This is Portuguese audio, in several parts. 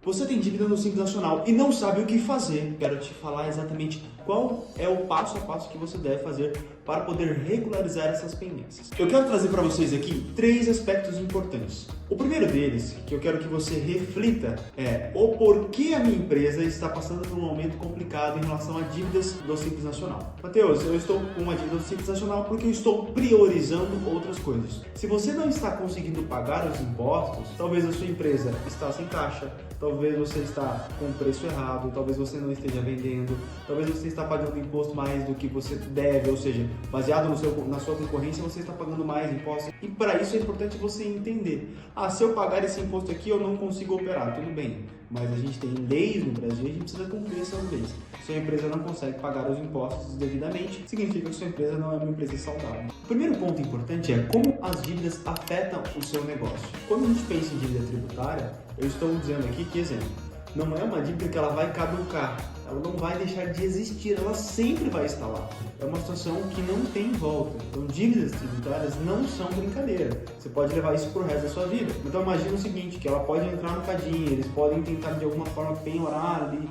Você tem dívida no Simples Nacional e não sabe o que fazer. Quero te falar exatamente qual é o passo a passo que você deve fazer para poder regularizar essas pendências. Eu quero trazer para vocês aqui 3 aspectos importantes. O primeiro deles, que eu quero que você reflita, é o porquê a minha empresa está passando por um momento complicado em relação a dívidas do Simples Nacional. Matheus, eu estou com uma dívida do Simples Nacional porque eu estou priorizando outras coisas. Se você não está conseguindo pagar os impostos, talvez a sua empresa está sem caixa, talvez você está com o preço errado, talvez você não esteja vendendo, talvez você está pagando imposto mais do que você deve, ou seja, baseado na sua concorrência, você está pagando mais impostos. E para isso é importante você entender. Se eu pagar esse imposto aqui, eu não consigo operar. Tudo bem, mas a gente tem leis no Brasil e a gente precisa cumprir essas leis. Se a empresa não consegue pagar os impostos devidamente, significa que sua empresa não é uma empresa saudável. O primeiro ponto importante é como as dívidas afetam o seu negócio. Quando a gente pensa em dívida tributária, eu estou dizendo aqui que, exemplo, não é uma dívida que ela vai caducar, ela não vai deixar de existir, ela sempre vai estar lá. É uma situação que não tem volta. Então, dívidas tributárias não são brincadeira. Você pode levar isso pro resto da sua vida. Então, imagina o seguinte, que ela pode entrar no cadinho, eles podem tentar de alguma forma penhorar ali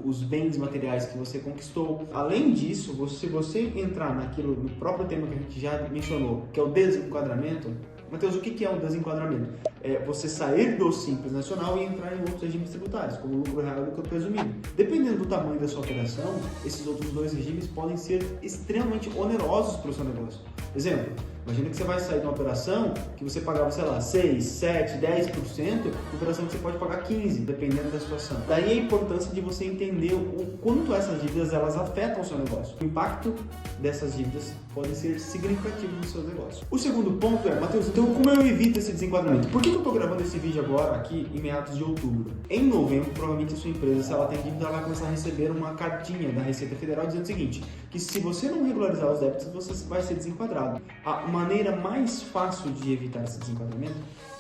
os bens materiais que você conquistou. Além disso, se você entrar no próprio tema que a gente já mencionou, que é o desenquadramento. Matheus, o que é o desenquadramento? É você sair do Simples Nacional e entrar em outros regimes tributários, como o lucro real e o lucro presumido. Dependendo do tamanho da sua operação, esses outros 2 regimes podem ser extremamente onerosos para o seu negócio. Exemplo, imagina que você vai sair de uma operação que você pagava, sei lá, 6, 7, 10%, uma operação que você pode pagar 15%, dependendo da situação. Daí a importância de você entender o quanto essas dívidas elas afetam o seu negócio. O impacto dessas dívidas pode ser significativo no seu negócio. O segundo ponto é, Matheus, então como eu evito esse desenquadramento? Por que eu estou gravando esse vídeo agora, aqui, em meados de outubro? Em novembro, provavelmente a sua empresa, se ela tem dívida, ela vai começar a receber uma cartinha da Receita Federal dizendo o seguinte, que se você não regularizar os débitos, você vai ser desenquadrado. A maneira mais fácil de evitar esse desenquadramento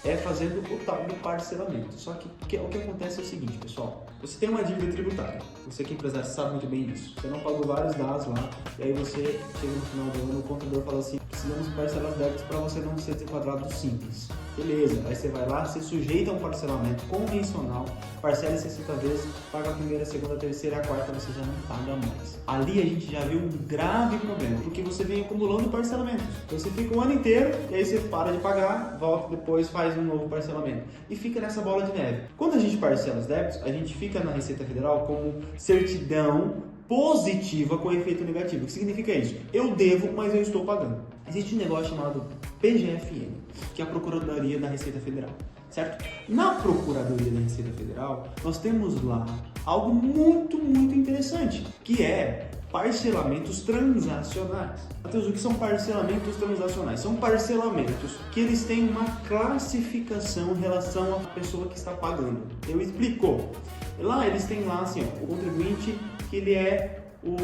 é fazendo o tal do parcelamento. Só que o que acontece é o seguinte, pessoal. Você tem uma dívida tributária. Você que é empresário sabe muito bem disso. Você não pagou vários dados lá, e aí você chega no final do ano, o contador fala assim, precisamos parcelar os débitos para você não ser desenquadrado do Simples. Beleza, aí você vai lá, se sujeita a um parcelamento convencional, parcela em 60 vezes, paga a primeira, a segunda, a terceira, a quarta, você já não paga mais. Ali a gente já viu um grave problema, porque você vem acumulando parcelamentos. Então você fica um ano inteiro, e aí você para de pagar, volta depois, faz um novo parcelamento. E fica nessa bola de neve. Quando a gente parcela os débitos, a gente fica na Receita Federal como certidão positiva com efeito negativo. O que significa isso? Eu devo, mas eu estou pagando. Existe um negócio chamado PGFN, que é a Procuradoria da Receita Federal, certo? Na Procuradoria da Receita Federal, nós temos lá algo muito interessante, que é parcelamentos transacionais. Matheus, o que são parcelamentos transacionais? São parcelamentos que eles têm uma classificação em relação à pessoa que está pagando. Eu explico. Lá eles têm lá assim, ó, o contribuinte que ele é o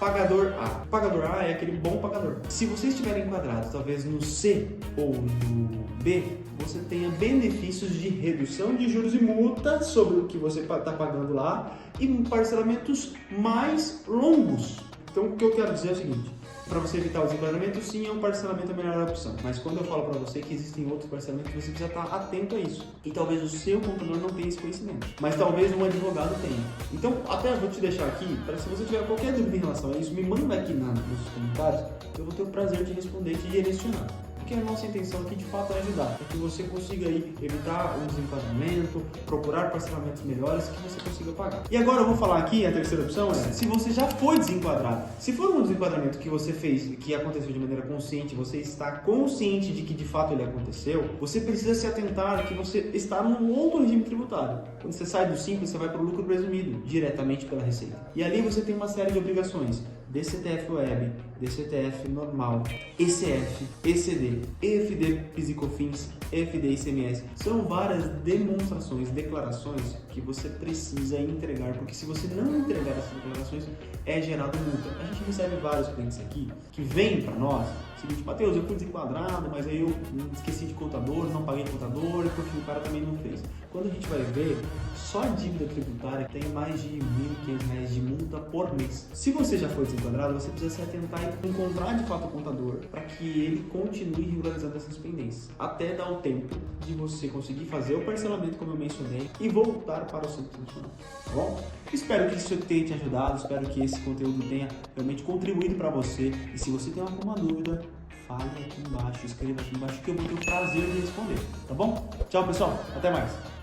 pagador A. O pagador A é aquele bom pagador. Se você estiver enquadrado talvez no C ou no B, você tenha benefícios de redução de juros e multas sobre o que você está pagando lá e parcelamentos mais longos. Então o que eu quero dizer é o seguinte, para você evitar o desenquadramento, sim, é um parcelamento a melhor opção. Mas quando eu falo para você que existem outros parcelamentos, você precisa estar atento a isso. E talvez o seu contador não tenha esse conhecimento, mas talvez um advogado tenha. Então, até eu vou te deixar aqui, para se você tiver qualquer dúvida em relação a isso, me manda aqui nos comentários, que eu vou ter o prazer de responder e te direcionar. Porque a nossa intenção aqui de fato é ajudar, para que você consiga aí evitar um desenquadramento, procurar parcelamentos melhores que você consiga pagar. E agora eu vou falar aqui, a terceira opção é, se você já foi desenquadrado, se for um desenquadramento que você fez, que aconteceu de maneira consciente, você está consciente de que de fato ele aconteceu, você precisa se atentar que você está num outro regime tributário. Quando você sai do Simples, você vai para o lucro presumido, diretamente pela Receita. E ali você tem uma série de obrigações. DCTF Web, DCTF normal, ECF, ECD, EFD PIS e COFINS, EFD ICMS. São várias demonstrações, declarações que você precisa entregar, porque se você não entregar essas declarações, é gerado multa. A gente recebe vários clientes aqui que vêm para nós, seguinte, Matheus, eu fui desenquadrado, mas aí eu esqueci de contador, não paguei contador, e porque o cara também não fez. Quando a gente vai ver, só a dívida tributária tem mais de R$ 1.500 de multa por mês. Se você já foi desenquadrado, enquadrado, você precisa se atentar e encontrar de fato o contador para que ele continue regularizando essas pendências, até dar o tempo de você conseguir fazer o parcelamento, como eu mencionei, e voltar para o centro funcional, tá bom? Espero que isso tenha te ajudado, espero que esse conteúdo tenha realmente contribuído para você, e se você tem alguma dúvida, fale aqui embaixo, escreva aqui embaixo que eu vou ter o prazer de responder, tá bom? Tchau, pessoal, até mais!